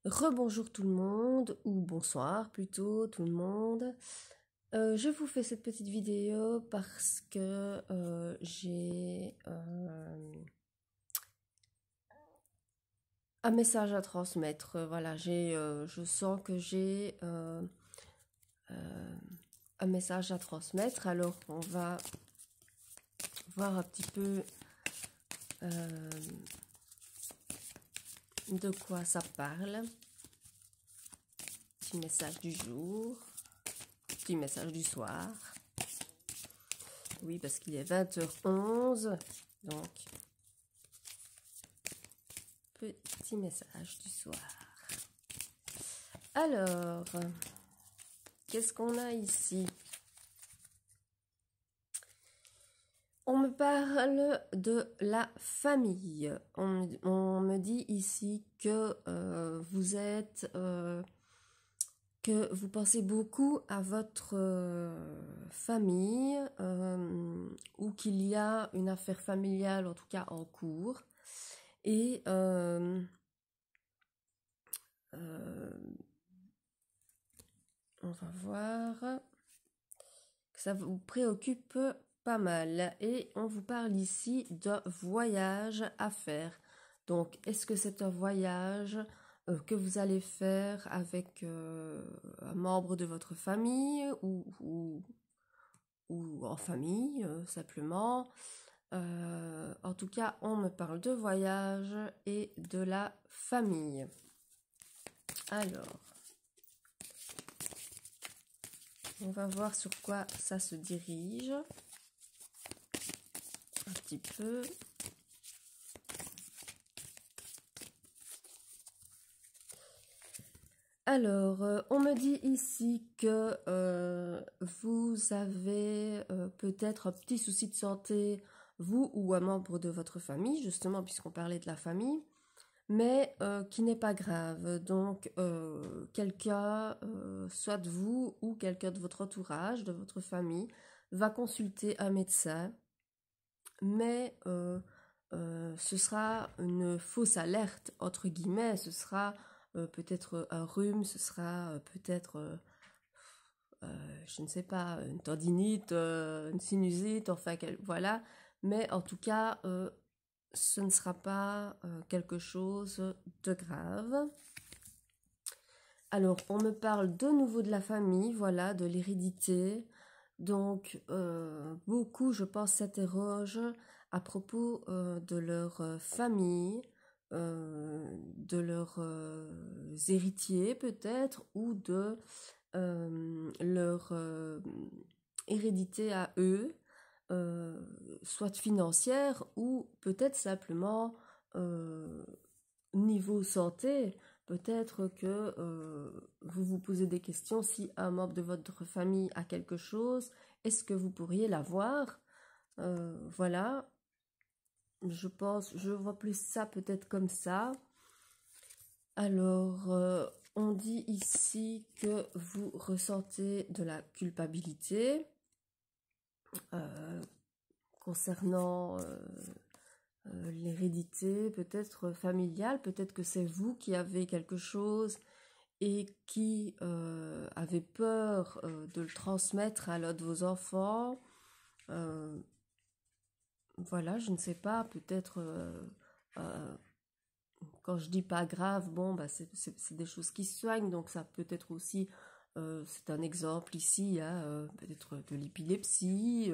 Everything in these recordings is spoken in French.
Rebonjour tout le monde, ou bonsoir plutôt tout le monde. Je vous fais cette petite vidéo parce que j'ai un message à transmettre. Voilà, je sens que j'ai un message à transmettre. Alors on va voir un petit peu de quoi ça parle. Petit message du jour, petit message du soir. Oui, parce qu'il est 20h11, donc petit message du soir. Alors, qu'est-ce qu'on a ici? On me parle de la famille. On me dit ici que vous êtes... que vous pensez beaucoup à votre famille ou qu'il y a une affaire familiale, en tout cas en cours. Et on va voir que ça vous préoccupe pas mal. Et on vous parle ici d'un voyage à faire. Donc, est-ce que c'est un voyage que vous allez faire avec un membre de votre famille ou en famille, simplement. En tout cas, on me parle de voyage et de la famille. Alors, on va voir sur quoi ça se dirige. Un petit peu. Alors, on me dit ici que vous avez peut-être un petit souci de santé, vous ou un membre de votre famille, justement, puisqu'on parlait de la famille, mais qui n'est pas grave. Donc, quelqu'un, soit de vous ou quelqu'un de votre entourage, de votre famille, va consulter un médecin, mais ce sera une fausse alerte, entre guillemets, ce sera peut-être un rhume, ce sera peut-être, je ne sais pas, une tendinite, une sinusite, enfin, voilà. Mais en tout cas, ce ne sera pas quelque chose de grave. Alors, on me parle de nouveau de la famille, voilà, de l'hérédité. Donc, beaucoup, je pense, s'interrogent à propos de leur famille, de leurs héritiers peut-être, ou de leur hérédité à eux, soit financière ou peut-être simplement niveau santé. Peut-être que vous vous posez des questions si un membre de votre famille a quelque chose, est-ce que vous pourriez l'avoir? Voilà, je vois plus ça peut-être comme ça. Alors, on dit ici que vous ressentez de la culpabilité concernant l'hérédité, peut-être familiale, peut-être que c'est vous qui avez quelque chose et qui avez peur de le transmettre à l'un de vos enfants. Voilà, je ne sais pas, peut-être quand je dis pas grave, bon, bah, c'est des choses qui se soignent, donc ça peut être aussi, c'est un exemple ici, hein, peut-être de l'épilepsie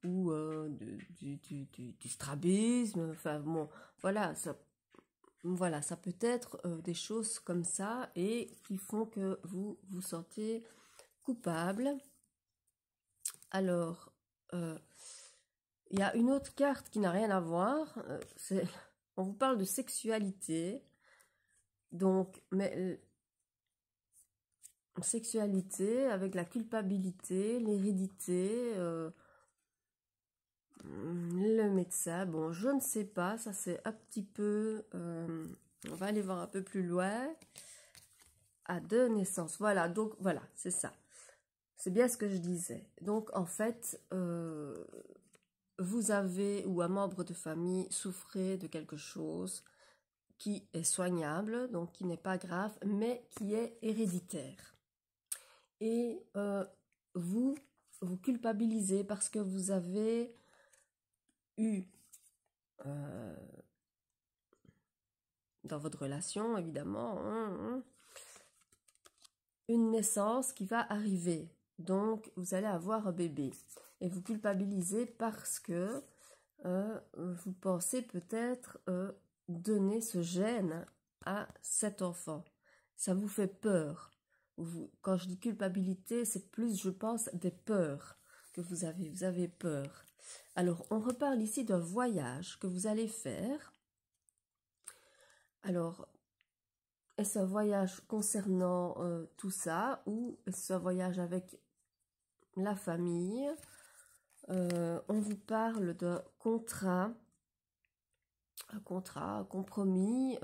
ou du strabisme, enfin bon, voilà, ça peut être des choses comme ça et qui font que vous vous sentez coupable. Alors, il y a une autre carte qui n'a rien à voir, on vous parle de sexualité. Donc, mais sexualité avec la culpabilité, l'hérédité, le médecin, bon, je ne sais pas, ça c'est un petit peu, on va aller voir un peu plus loin, à deux naissances, voilà, donc voilà, c'est ça, c'est bien ce que je disais. Donc en fait, vous avez, ou un membre de famille souffrait de quelque chose qui est soignable, donc qui n'est pas grave, mais qui est héréditaire. Et vous culpabilisez parce que vous avez eu, dans votre relation évidemment, une naissance qui va arriver. Donc vous allez avoir un bébé. Et vous culpabilisez parce que vous pensez peut-être donner ce gène à cet enfant. Ça vous fait peur. Quand je dis culpabilité, c'est plus, je pense, des peurs que vous avez. Vous avez peur. Alors, on reparle ici d'un voyage que vous allez faire. Alors, est-ce un voyage concernant tout ça ou est-ce un voyage avec la famille? On vous parle d'un contrat, un compromis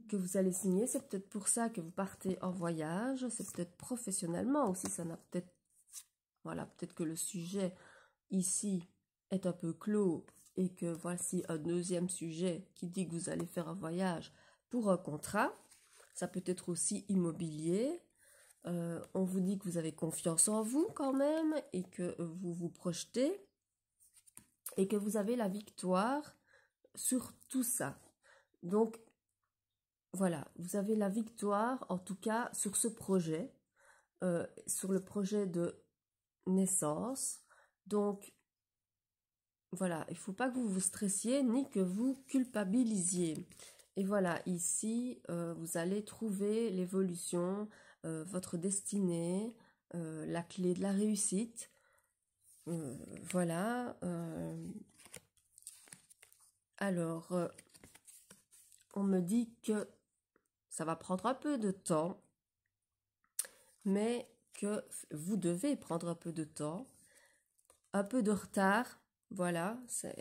que vous allez signer. C'est peut-être pour ça que vous partez en voyage. C'est peut-être professionnellement aussi. Ça n'a peut-être, voilà, peut-être que le sujet ici est un peu clos et que voici un deuxième sujet qui dit que vous allez faire un voyage pour un contrat. Ça peut être aussi immobilier. On vous dit que vous avez confiance en vous quand même et que vous vous projetez et que vous avez la victoire sur tout ça. Donc, voilà, vous avez la victoire en tout cas sur ce projet, sur le projet de naissance. Donc, voilà, il ne faut pas que vous vous stressiez ni que vous culpabilisiez. Et voilà, ici, vous allez trouver l'évolution, votre destinée, la clé de la réussite. Voilà. Alors, on me dit que ça va prendre un peu de temps, mais que vous devez prendre un peu de temps, un peu de retard. Voilà, ça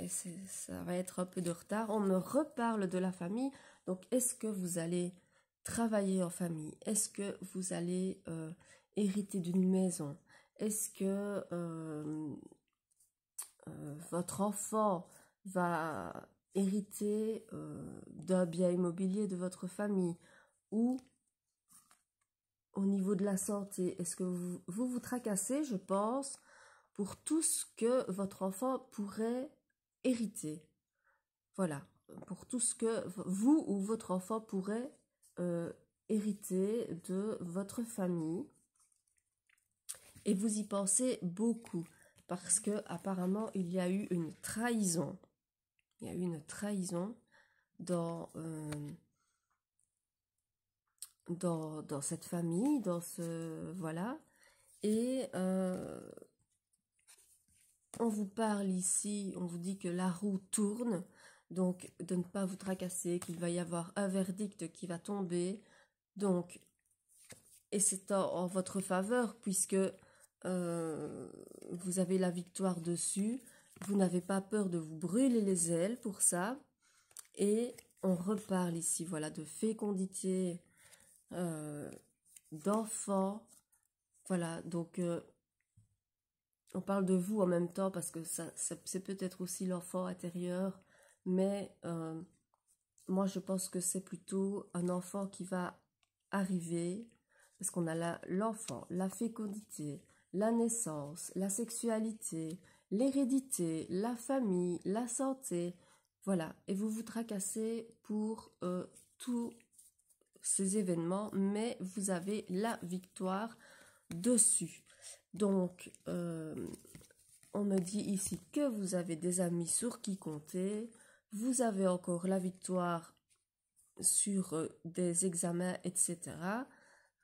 va être un peu de retard. On me reparle de la famille. Donc, est-ce que vous allez travailler en famille? Est-ce que vous allez hériter d'une maison? Est-ce que votre enfant va hériter d'un bien immobilier de votre famille? Ou au niveau de la santé, est-ce que vous tracassez, je pense, pour tout ce que votre enfant pourrait hériter? Voilà, pour tout ce que vous ou votre enfant pourrait hériter de votre famille. Et vous y pensez beaucoup, parce que apparemment il y a eu une trahison. Il y a eu une trahison dans cette famille, dans ce... Voilà. Et on vous parle ici, on vous dit que la roue tourne, donc de ne pas vous tracasser, qu'il va y avoir un verdict qui va tomber. Donc, et c'est en votre faveur, puisque vous avez la victoire dessus. Vous n'avez pas peur de vous brûler les ailes pour ça. Et on reparle ici, voilà, de fécondité, d'enfants. Voilà, donc on parle de vous en même temps parce que c'est peut-être aussi l'enfant intérieur, mais moi je pense que c'est plutôt un enfant qui va arriver, parce qu'on a l'enfant, la fécondité, la naissance, la sexualité, l'hérédité, la famille, la santé, voilà, et vous vous tracassez pour tous ces événements, mais vous avez la victoire dessus. Donc, on me dit ici que vous avez des amis sur qui compter, vous avez encore la victoire sur des examens, etc.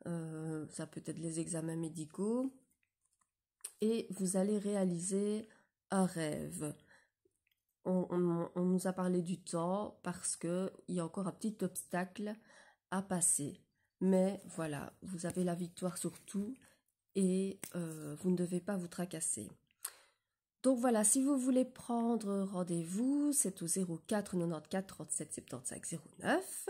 Ça peut être les examens médicaux. Et vous allez réaliser un rêve. On nous a parlé du temps parce qu'il y a encore un petit obstacle à passer. Mais voilà, vous avez la victoire sur tout et vous ne devez pas vous tracasser. Donc voilà, si vous voulez prendre rendez-vous, c'est au 04 94 37 75 09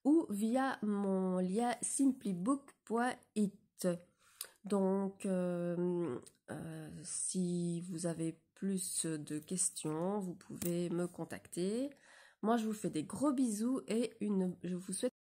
ou via mon lien simplybook.it. Donc, si vous avez plus de questions, vous pouvez me contacter. Moi, je vous fais des gros bisous et je vous souhaite